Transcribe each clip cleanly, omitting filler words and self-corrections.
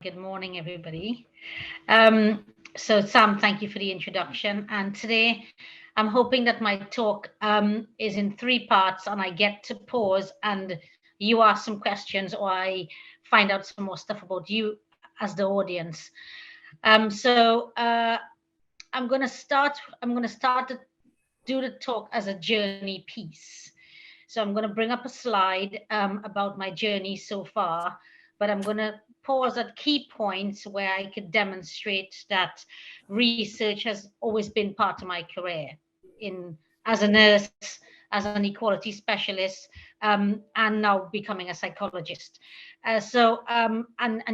Good morning, everybody. So, Sam, thank you for the introduction. And today, I'm hoping that my talk is in three parts, and I get to pause and you ask some questions, or I find out some more stuff about you as the audience. I'm going to start. I'm going to start to do the talk as a journey piece. So I'm going to bring up a slide about my journey so far, but I'm going to pause at key points where I could demonstrate that research has always been part of my career in as a nurse, as an equality specialist, and now becoming a psychologist. And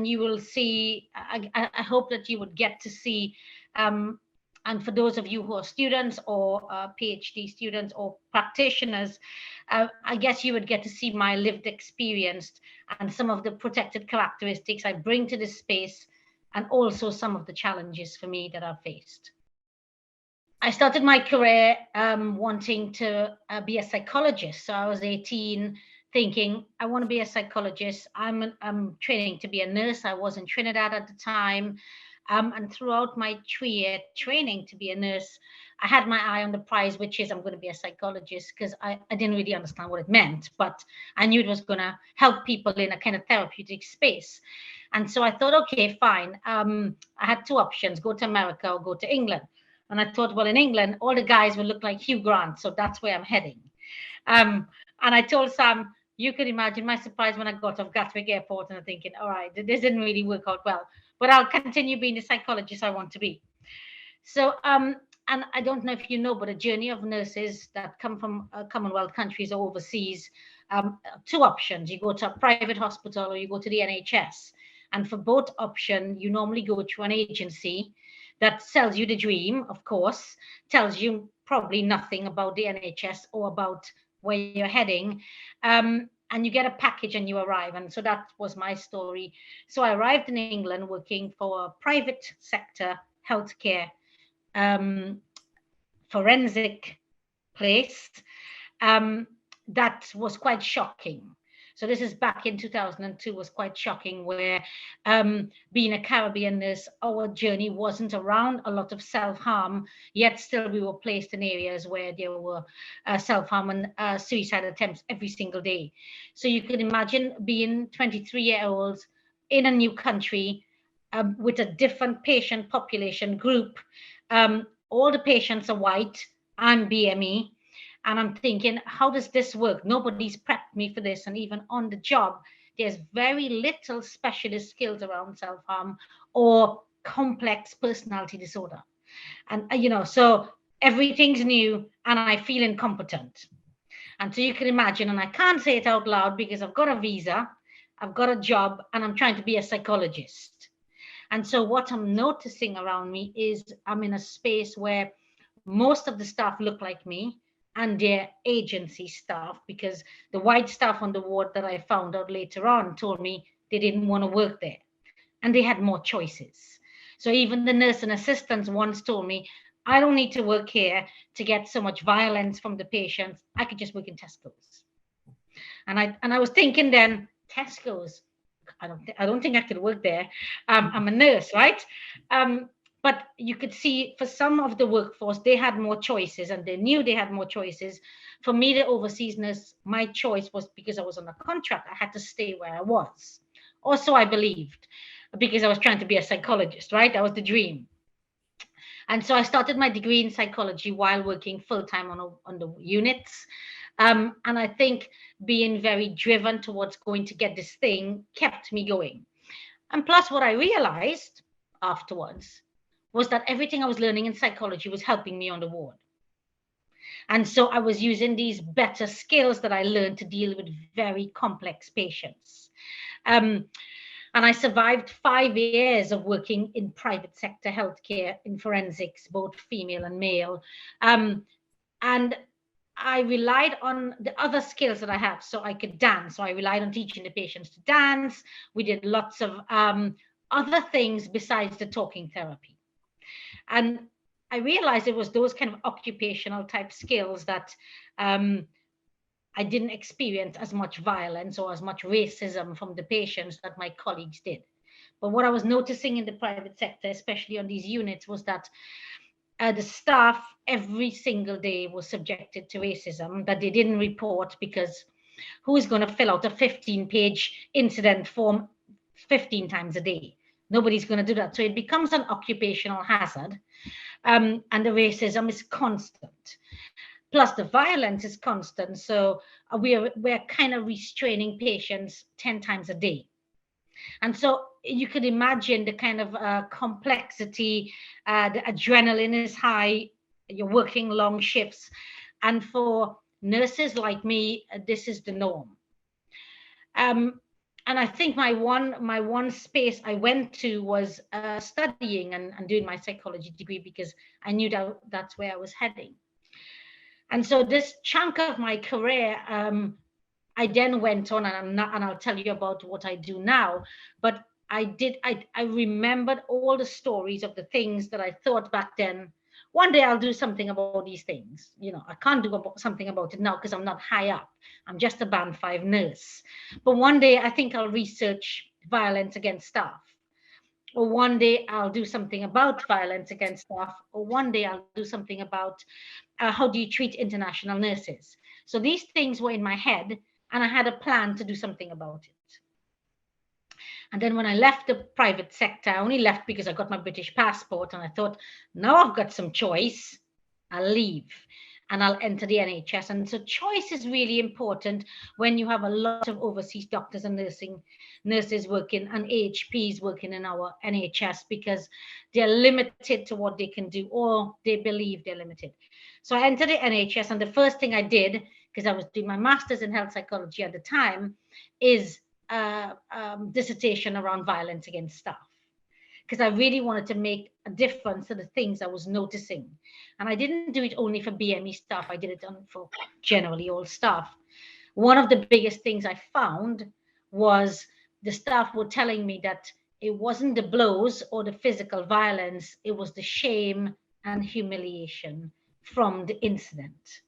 you will see. I hope that you would get to see. And for those of you who are students or PhD students or practitioners, I guess you would get to see my lived experience and some of the protected characteristics I bring to this space, and also some of the challenges for me that I've faced. I started my career wanting to be a psychologist. So I was 18 thinking, I want to be a psychologist. I'm training to be a nurse. I was in Trinidad at the time. And throughout my 3-year training to be a nurse, I had my eye on the prize, which is I'm going to be a psychologist, because I didn't really understand what it meant, but I knew it was going to help people in a kind of therapeutic space. And so I thought, okay, fine. I had two options, go to America or go to England. And I thought, well, in England, all the guys will look like Hugh Grant, so that's where I'm heading. And I told Sam, you could imagine my surprise when I got off Gatwick Airport and I'm thinking, all right, this didn't really work out well, but I'll continue being the psychologist I want to be. So, and I don't know if you know, but a journey of nurses that come from Commonwealth countries or overseas, two options. You go to a private hospital or you go to the NHS. And for both options, you normally go to an agency that sells you the dream, of course, tells you probably nothing about the NHS or about where you're heading. And you get a package and you arrive. And so that was my story. So I arrived in England working for a private sector healthcare forensic place. That was quite shocking. So this is back in 2002, was quite shocking, where being a Caribbean nurse, our journey wasn't around a lot of self-harm, yet still we were placed in areas where there were self-harm and suicide attempts every single day. So you can imagine being 23-year-olds in a new country with a different patient population group. All the patients are white. I'm BME. And I'm thinking, how does this work? Nobody's prepped me for this. And even on the job, there's very little specialist skills around self-harm or complex personality disorder. And, so everything's new and I feel incompetent. And so you can imagine, and I can't say it out loud because I've got a visa, I've got a job, and I'm trying to be a psychologist. And so what I'm noticing around me is I'm in a space where most of the staff look like me, and their agency staff, because the white staff on the ward that I found out later on told me they didn't want to work there and they had more choices. So even the nurse and assistants once told me, I don't need to work here to get so much violence from the patients. I could just work in Tesco's. And I was thinking then, Tesco's, I don't think I could work there. I'm a nurse, right? But you could see for some of the workforce, they had more choices and they knew they had more choices. For me, the overseas nurse, my choice was because I was on a contract. I had to stay where I was. Also, I believed, because I was trying to be a psychologist, right? That was the dream. And so I started my degree in psychology while working full-time on the units. And I think being very driven towards going to get this thing kept me going. And plus what I realized afterwards was that everything I was learning in psychology was helping me on the ward. And so I was using these better skills that I learned to deal with very complex patients. And I survived 5 years of working in private sector healthcare in forensics, both female and male. And I relied on the other skills that I have. So I could dance. So I relied on teaching the patients to dance. We did lots of other things besides the talking therapy. And I realized it was those kind of occupational type skills that I didn't experience as much violence or as much racism from the patients that my colleagues did. But what I was noticing in the private sector, especially on these units, was that the staff every single day was subjected to racism that they didn't report, because who is going to fill out a 15-page incident form 15 times a day? Nobody's going to do that. So it becomes an occupational hazard, and the racism is constant. Plus the violence is constant. So we're kind of restraining patients 10 times a day. And so you could imagine the kind of complexity, the adrenaline is high, you're working long shifts. And for nurses like me, this is the norm. And I think my one space I went to was studying and doing my psychology degree, because I knew that that's where I was heading. And so this chunk of my career, I then went on, and I'll tell you about what I do now. But I remembered all the stories of the things that I thought back then. One day I'll do something about these things. You know, I can't do something about it now because I'm not high up. I'm just a band 5 nurse. But one day I think I'll research violence against staff. Or one day I'll do something about violence against staff. Or one day I'll do something about how do you treat international nurses. So these things were in my head, and I had a plan to do something about it. And then when I left the private sector, I only left because I got my British passport, and I thought, now I've got some choice, I'll leave and I'll enter the NHS. And so choice is really important when you have a lot of overseas doctors and nurses working, and AHPs working in our NHS, because they're limited to what they can do, or they believe they're limited. So I entered the NHS, and the first thing I did, because I was doing my master's in health psychology at the time, is dissertation around violence against staff, because I really wanted to make a difference to the things I was noticing. And I didn't do it only for BME staff, I did it for generally all staff. One of the biggest things I found was the staff were telling me that it wasn't the blows or the physical violence, it was the shame and humiliation from the incident.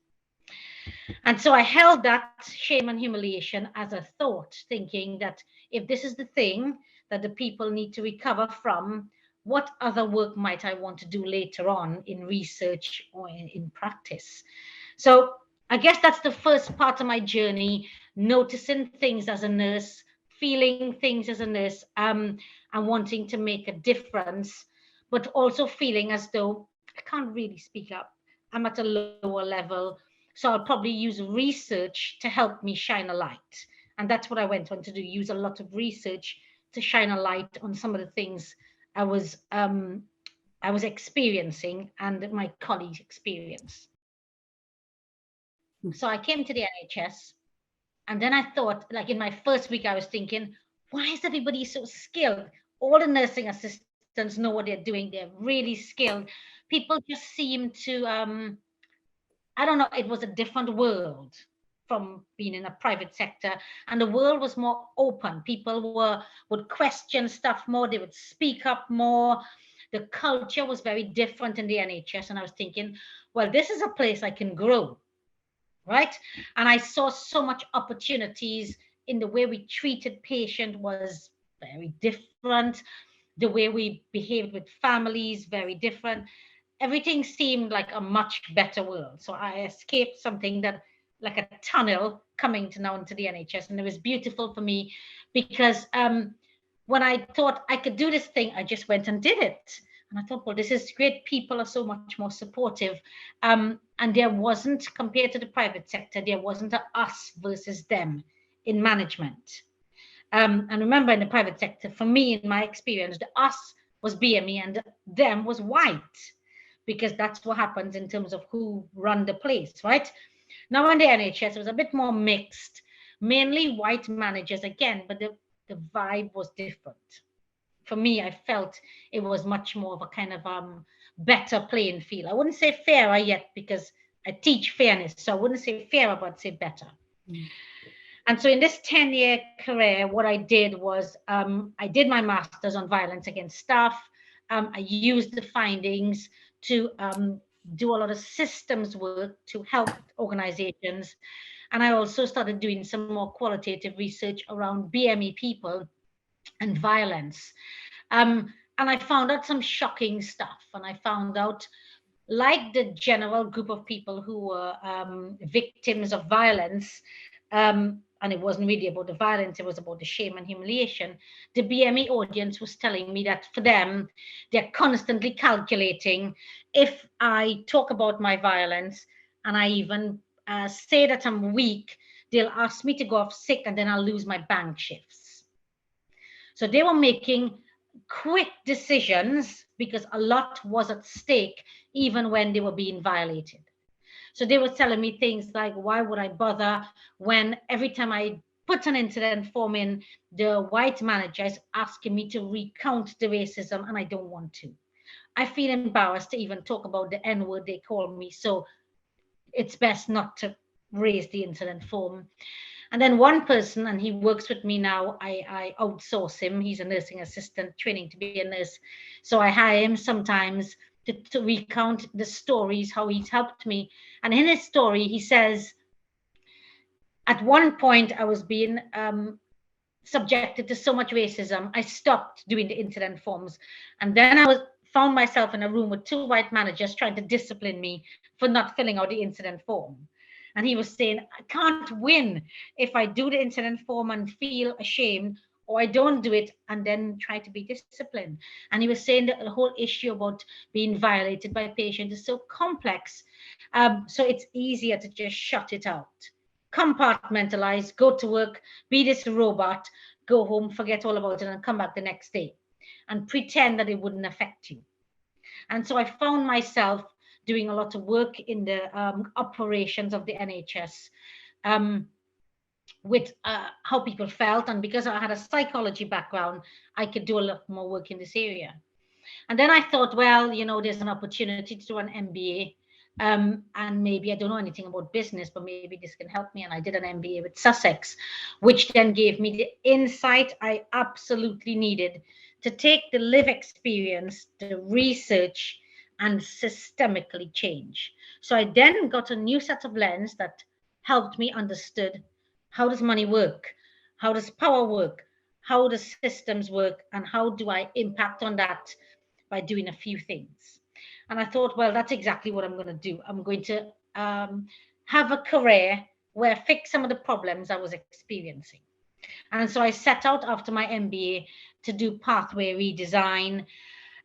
And so I held that shame and humiliation as a thought, thinking that if this is the thing that the people need to recover from, what other work might I want to do later on in research or in practice? So I guess that's the first part of my journey, noticing things as a nurse, feeling things as a nurse, and wanting to make a difference, but also feeling as though I can't really speak up. I'm at a lower level. So I'll probably use research to help me shine a light. And that's what I went on to do, use a lot of research to shine a light on some of the things I was experiencing and my colleagues experienced. So I came to the NHS, and then I thought, like in my first week, I was thinking, why is everybody so skilled? All the nursing assistants know what they're doing. They're really skilled. People just seem to, I don't know, it was a different world from being in a private sector, and the world was more open. People would question stuff more, they would speak up more. The culture was very different in the NHS, and I was thinking, well, this is a place I can grow, right? And I saw so much opportunities in the way we treated patient was very different. The way we behaved with families, very different. Everything seemed like a much better world. So I escaped something that, like a tunnel coming to now into the NHS. And it was beautiful for me, because when I thought I could do this thing, I just went and did it. And I thought, well, this is great. People are so much more supportive. And there wasn't, compared to the private sector, there wasn't a us versus them in management. And remember, in the private sector, for me, in my experience, the us was BME and them was white, because that's what happens in terms of who run the place, right? Now in the NHS, it was a bit more mixed, mainly white managers again, but the vibe was different. For me, I felt it was much more of a kind of better playing field. I wouldn't say fairer yet, because I teach fairness, so I wouldn't say fairer, but I'd say better. And so in this 10-year career, what I did was I did my master's on violence against staff. I used the findings to do a lot of systems work to help organizations. And I also started doing some more qualitative research around BME people and violence. And I found out some shocking stuff. And I found out, like the general group of people who were victims of violence, and it wasn't really about the violence, it was about the shame and humiliation, the BME audience was telling me that for them, they're constantly calculating, if I talk about my violence and I even say that I'm weak, they'll ask me to go off sick and then I'll lose my bank shifts. So they were making quick decisions because a lot was at stake even when they were being violated. So they were telling me things like, why would I bother when every time I put an incident form in, the white manager is asking me to recount the racism and I don't want to. I feel embarrassed to even talk about the N word they call me, so it's best not to raise the incident form. And then one person, and he works with me now, I outsource him. He's a nursing assistant training to be a nurse. So I hire him sometimes to recount the stories, how he's helped me. And in his story, he says, at one point I was being subjected to so much racism, I stopped doing the incident forms. And then found myself in a room with 2 white managers trying to discipline me for not filling out the incident form. And he was saying, I can't win if I do the incident form and feel ashamed, or I don't do it and then try to be disciplined. And he was saying that the whole issue about being violated by patients is so complex. So it's easier to just shut it out. Compartmentalize, go to work, be this robot, go home, forget all about it, and come back the next day and pretend that it wouldn't affect you. And so I found myself doing a lot of work in the operations of the NHS with how people felt. And because I had a psychology background, I could do a lot more work in this area. And then I thought, well, you know, there's an opportunity to do an MBA. And maybe I don't know anything about business, but maybe this can help me. And I did an MBA with Sussex, which then gave me the insight I absolutely needed to take the live experience, the research, and systemically change. So I then got a new set of lens that helped me understood, how does money work? How does power work? How do systems work? And how do I impact on that by doing a few things? And I thought, well, that's exactly what I'm going to do. I'm going to have a career where I fix some of the problems I was experiencing. And so I set out after my MBA to do pathway redesign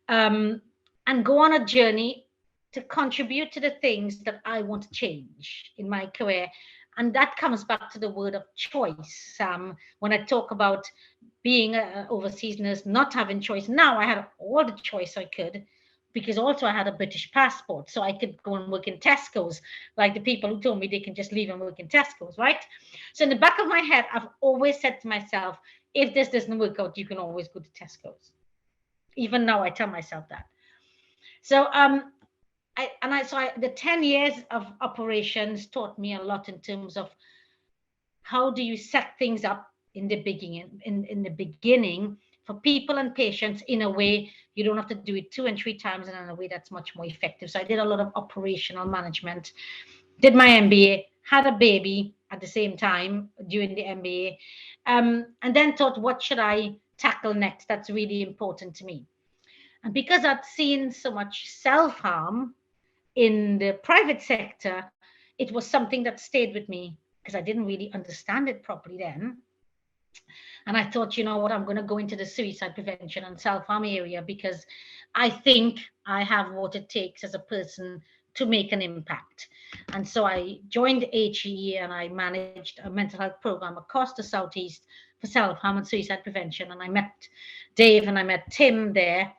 and go on a journey to contribute to the things that I want to change in my career. And that comes back to the word of choice. When I talk about being an overseas nurse, not having choice, now I had all the choice I could, because also I had a British passport, so I could go and work in Tesco's, like the people who told me they can just leave and work in Tesco's, right? So in the back of my head, I've always said to myself, if this doesn't work out, you can always go to Tesco's. Even now, I tell myself that. So the 10 years of operations taught me a lot in terms of how do you set things up in the beginning for people and patients in a way you don't have to do it 2 and 3 times, and in a way that's much more effective. So I did a lot of operational management, did my MBA, had a baby at the same time during the MBA, and then thought, what should I tackle next that's really important to me? And because I'd seen so much self-harm in the private sector, it was something that stayed with me because I didn't really understand it properly then. And I thought, you know what, I'm going to go into the suicide prevention and self-harm area because I think I have what it takes as a person to make an impact. And so I joined HEE and I managed a mental health program across the Southeast for self-harm and suicide prevention. And I met Dave and I met Tim there.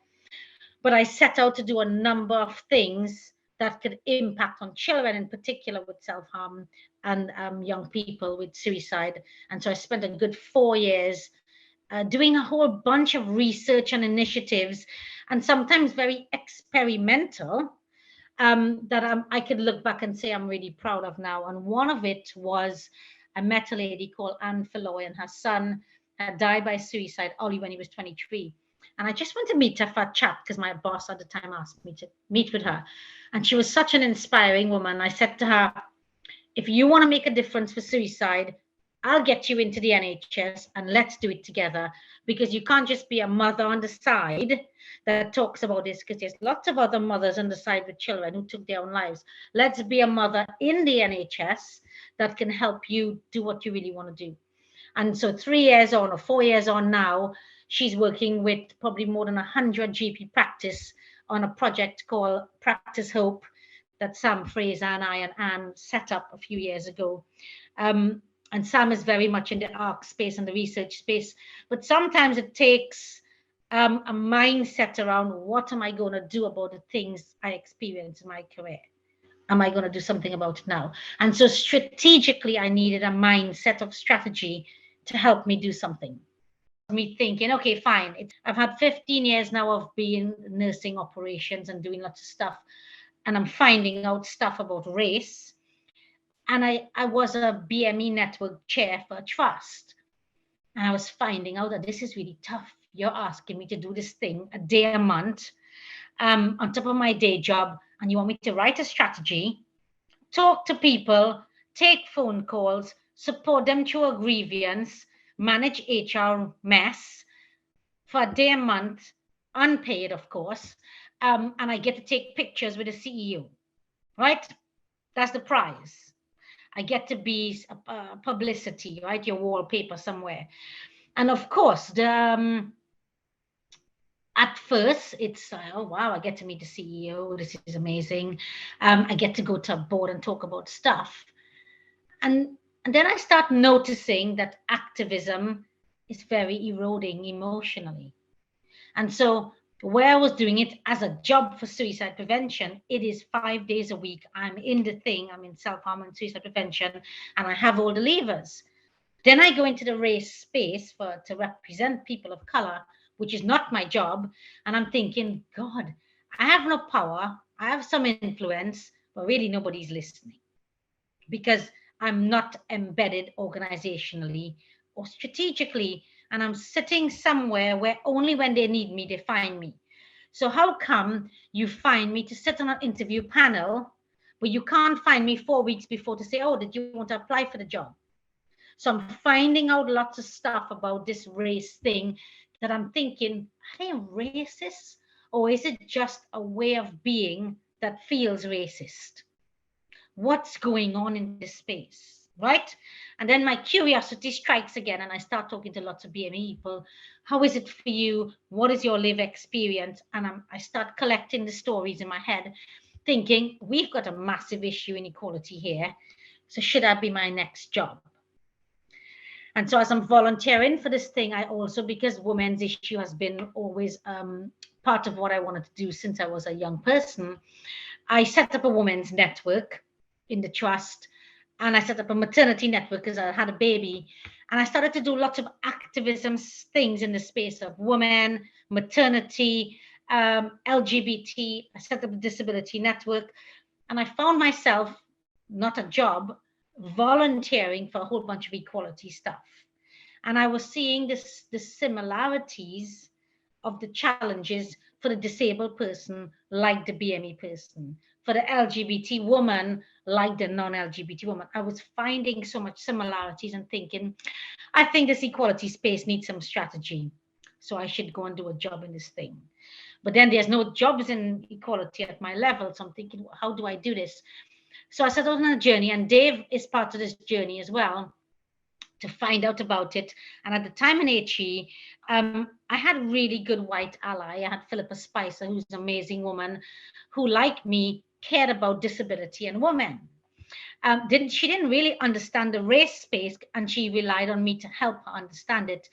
But I set out to do a number of things that could impact on children in particular with self-harm and young people with suicide. And so I spent a good 4 years doing a whole bunch of research and initiatives, and sometimes very experimental, that I could look back and say I'm really proud of now. And one of it was I met a lady called Anne Filloy, and her son had died by suicide only when he was 23. And I just went to meet her for a chat because my boss at the time asked me to meet with her. And she was such an inspiring woman. I said to her, if you want to make a difference for suicide, I'll get you into the NHS and let's do it together, because you can't just be a mother on the side that talks about this, because there's lots of other mothers on the side with children who took their own lives. Let's be a mother in the NHS that can help you do what you really want to do. And so 3 years on, or 4 years on now, she's working with probably more than 100 GP practice on a project called Practice Hope that Sam Fraser and I and Anne set up a few years ago. And Sam is very much in the ARC space and the research space, but sometimes it takes a mindset around, what am I going to do about the things I experience in my career? Am I going to do something about it now? And so strategically, I needed a mindset of strategy to help me do something. Me thinking, okay, fine. I've had 15 years now of being nursing operations and doing lots of stuff, and I'm finding out stuff about race. And I was a BME network chair for a trust. And I was finding out that this is really tough. You're asking me to do this thing a day a month on top of my day job. And you want me to write a strategy, talk to people, take phone calls, support them through a grievance, manage HR mess for a day a month, unpaid, of course. And I get to take pictures with the CEO, right? That's the prize. I get to be publicity, right? Your wallpaper somewhere. And of course, at first, it's, oh, wow, I get to meet the CEO. This is amazing. I get to go to a board and talk about stuff. And then I start noticing that activism is very eroding emotionally. And so where I was doing it as a job for suicide prevention, it is 5 days a week. I'm in the thing, I'm in self-harm and suicide prevention, and I have all the levers. Then I go into the race space to represent people of color, which is not my job. And I'm thinking, God, I have no power. I have some influence, but really nobody's listening, because I'm not embedded organizationally or strategically. And I'm sitting somewhere where only when they need me, they find me. So how come you find me to sit on an interview panel, but you can't find me 4 weeks before to say, oh, did you want to apply for the job? So I'm finding out lots of stuff about this race thing that I'm thinking, are they racist? Or is it just a way of being that feels racist? What's going on in this space, right? And then my curiosity strikes again, and I start talking to lots of BME people. How is it for you? What is your live experience? And I start collecting the stories in my head, thinking, we've got a massive issue inequality here. So should that be my next job? And so as I'm volunteering for this thing, I also, because women's issue has been always part of what I wanted to do since I was a young person, I set up a women's network in the trust, and I set up a maternity network because I had a baby, and I started to do lots of activism things in the space of women, maternity, LGBT. I set up a disability network, and I found myself, not a job, volunteering for a whole bunch of equality stuff. And I was seeing the similarities of the challenges for the disabled person, like the BME person, for the LGBT woman, like the non-LGBT woman. I was finding so much similarities and thinking, I think this equality space needs some strategy. So I should go and do a job in this thing. But then there's no jobs in equality at my level. So I'm thinking, how do I do this? So I set out on a journey, and Dave is part of this journey as well, to find out about it. And at the time in HE, I had a really good white ally. I had Philippa Spicer, who's an amazing woman, who, like me, cared about disability and women. She didn't really understand the race space, and she relied on me to help her understand it,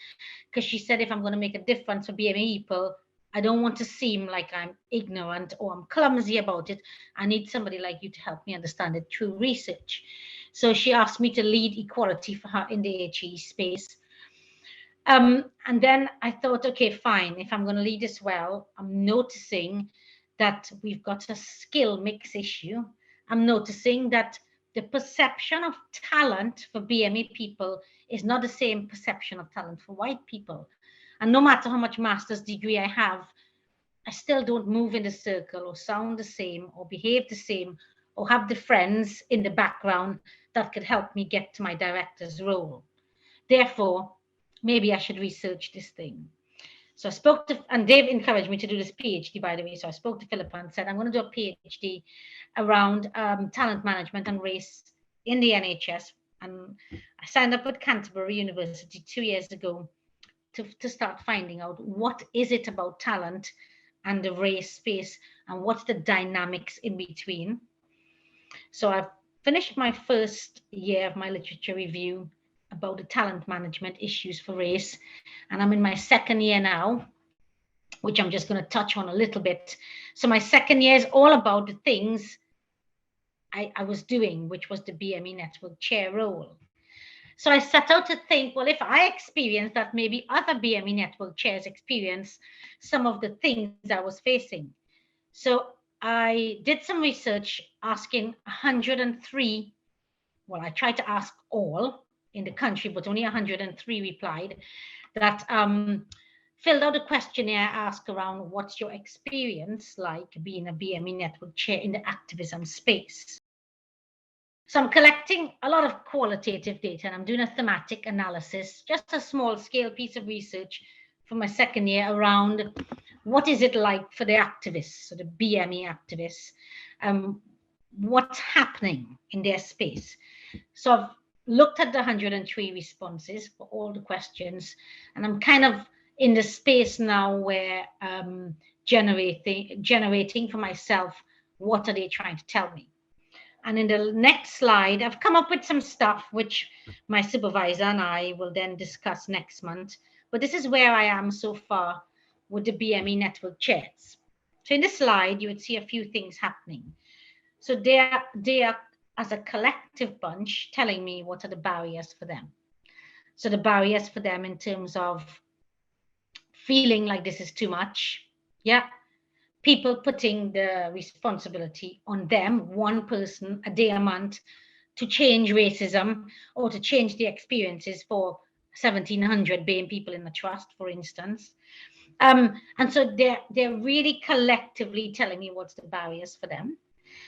because she said, if I'm going to make a difference for BME people, I don't want to seem like I'm ignorant or I'm clumsy about it. I need somebody like you to help me understand it through research. So she asked me to lead equality for her in the HE space. And then I thought, okay, fine. If I'm going to lead this well, I'm noticing that we've got a skill mix issue. I'm noticing that the perception of talent for BME people is not the same perception of talent for white people. And no matter how much master's degree I have, I still don't move in the circle or sound the same or behave the same or have the friends in the background that could help me get to my director's role. Therefore, maybe I should research this thing. So I spoke to, and Dave encouraged me to do this PhD, by the way. So I spoke to Philippa and said, I'm going to do a PhD around talent management and race in the NHS. And I signed up at Canterbury University 2 years ago to start finding out what is it about talent and the race space and what's the dynamics in between. So I've finished my first year of my literature review about the talent management issues for race, and I'm in my second year now, which I'm just going to touch on a little bit. So my second year is all about the things I was doing, which was the BME network chair role. So I set out to think, well, if I experience that, maybe other BME network chairs experience some of the things I was facing. So I did some research asking 103, well, I tried to ask all in the country, but only 103 replied, that filled out a questionnaire, asked around what's your experience like being a BME network chair in the activism space. So I'm collecting a lot of qualitative data, and I'm doing a thematic analysis, just a small scale piece of research for my second year around what is it like for the activists, so the BME activists, what's happening in their space. So I've looked at the 103 responses for all the questions, and I'm kind of in the space now where generating for myself, what are they trying to tell me? And in the next slide, I've come up with some stuff which my supervisor and I will then discuss next month. But this is where I am so far with the BME network chairs. So in this slide, you would see a few things happening. So they are as a collective bunch telling me what are the barriers for them. So the barriers for them in terms of feeling like this is too much. Yeah. People putting the responsibility on them, one person a day a month, to change racism or to change the experiences for 1,700 BAME people in the trust, for instance. And so they're really collectively telling me what's the barriers for them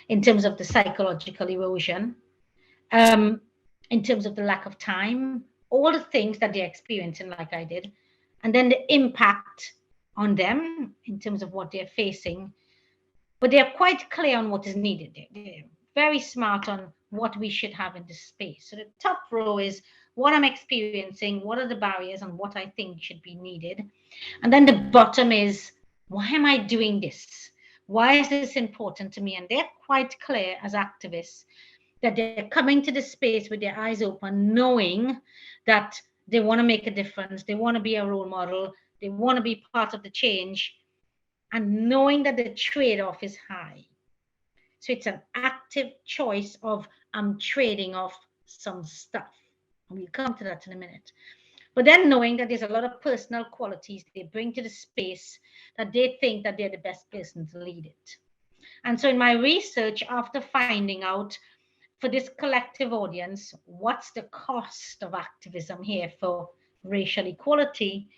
in terms of the psychological erosion, in terms of the lack of time, all the things that they're experiencing like I did, and then the impact on them in terms of what they're facing. But they're quite clear on what is needed. They're very smart on what we should have in this space. So the top row is what I'm experiencing, what are the barriers, and what I think should be needed. And then the bottom is, why am I doing this? Why is this important to me? And they're quite clear as activists that they're coming to the space with their eyes open, knowing that they want to make a difference, they want to be a role model, they want to be part of the change, and knowing that the trade-off is high. So it's an active choice of I'm trading off some stuff. And we'll come to that in a minute. But then knowing that there's a lot of personal qualities they bring to the space that they think that they're the best person to lead it. And so in my research, after finding out for this collective audience, what's the cost of activism here for racial equality,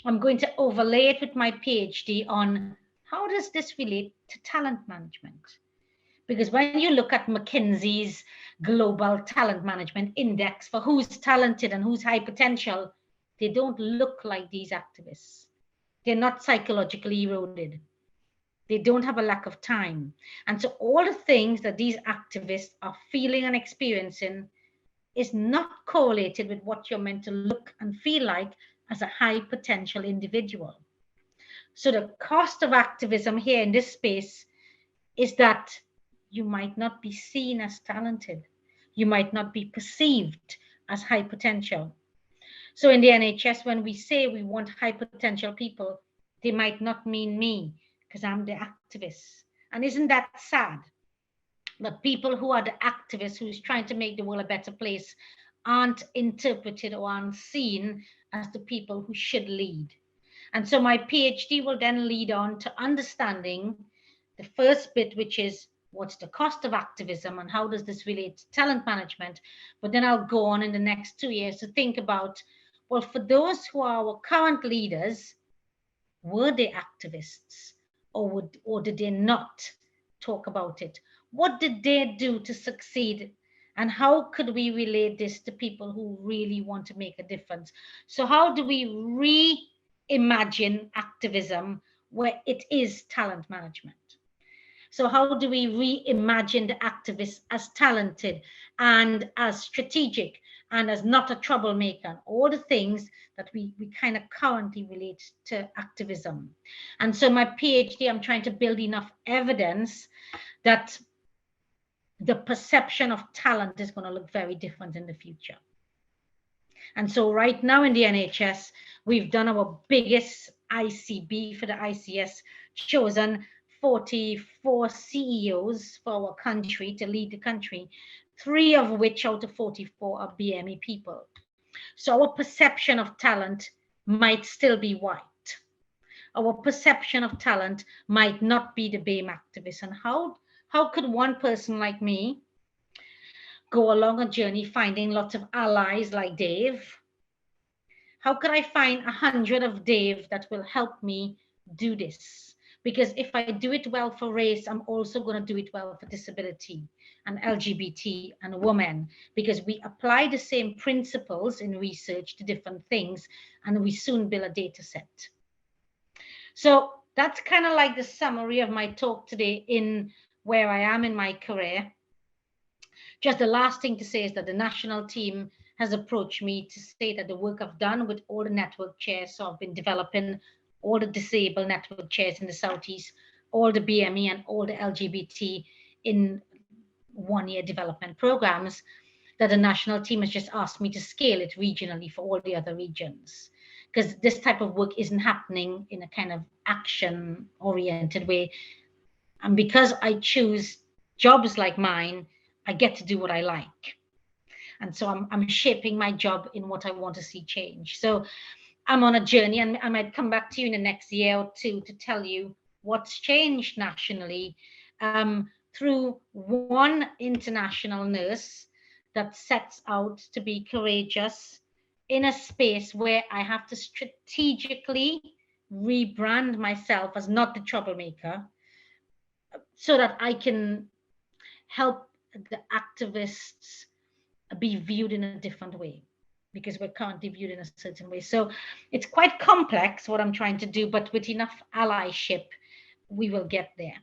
I'm going to overlay it with my PhD on how does this relate to talent management? Because when you look at McKinsey's global talent management index for who's talented and who's high potential, they don't look like these activists. They're not psychologically eroded. They don't have a lack of time. And so all the things that these activists are feeling and experiencing is not correlated with what you're meant to look and feel like as a high potential individual. So the cost of activism here in this space is that you might not be seen as talented. You might not be perceived as high potential. So in the NHS, when we say we want high potential people, they might not mean me because I'm the activist. And isn't that sad? That people who are the activists who's trying to make the world a better place aren't interpreted or aren't seen as the people who should lead. And so my PhD will then lead on to understanding the first bit, which is what's the cost of activism and how does this relate to talent management? But then I'll go on in the next 2 years to think about, well, for those who are our current leaders, were they activists or did they not talk about it? What did they do to succeed And how could we relate this to people who really want to make a difference? So how do we reimagine activism where it is talent management? So how do we reimagine the activists as talented and as strategic and as not a troublemaker? All the things that we kind of currently relate to activism. And so my PhD, I'm trying to build enough evidence that the perception of talent is going to look very different in the future. And so right now in the NHS, we've done our biggest ICB for the ICS, chosen 44 CEOs for our country to lead the country, 3 of which out of 44 are BME people. So our perception of talent might still be white. Our perception of talent might not be the BAME activist. And how could one person like me go along a journey finding lots of allies like Dave? How could I find 100 of Dave that will help me do this? Because if I do it well for race, I'm also going to do it well for disability and LGBT and women, because we apply the same principles in research to different things, and we soon build a data set. So that's kind of like the summary of my talk today in where I am in my career. Just the last thing to say is that the national team has approached me to say that the work I've done with all the network chairs, so I've been developing all the disabled network chairs in the Southeast, all the BME and all the LGBT in one-year development programs, that the national team has just asked me to scale it regionally for all the other regions. Because this type of work isn't happening in a kind of action-oriented way. And because I choose jobs like mine, I get to do what I like. And so I'm shaping my job in what I want to see change. So I'm on a journey, and I might come back to you in the next year or two to tell you what's changed nationally through one international nurse that sets out to be courageous in a space where I have to strategically rebrand myself as not the troublemaker, so that I can help the activists be viewed in a different way, because we're currently viewed in a certain way. So it's quite complex what I'm trying to do, but with enough allyship, we will get there.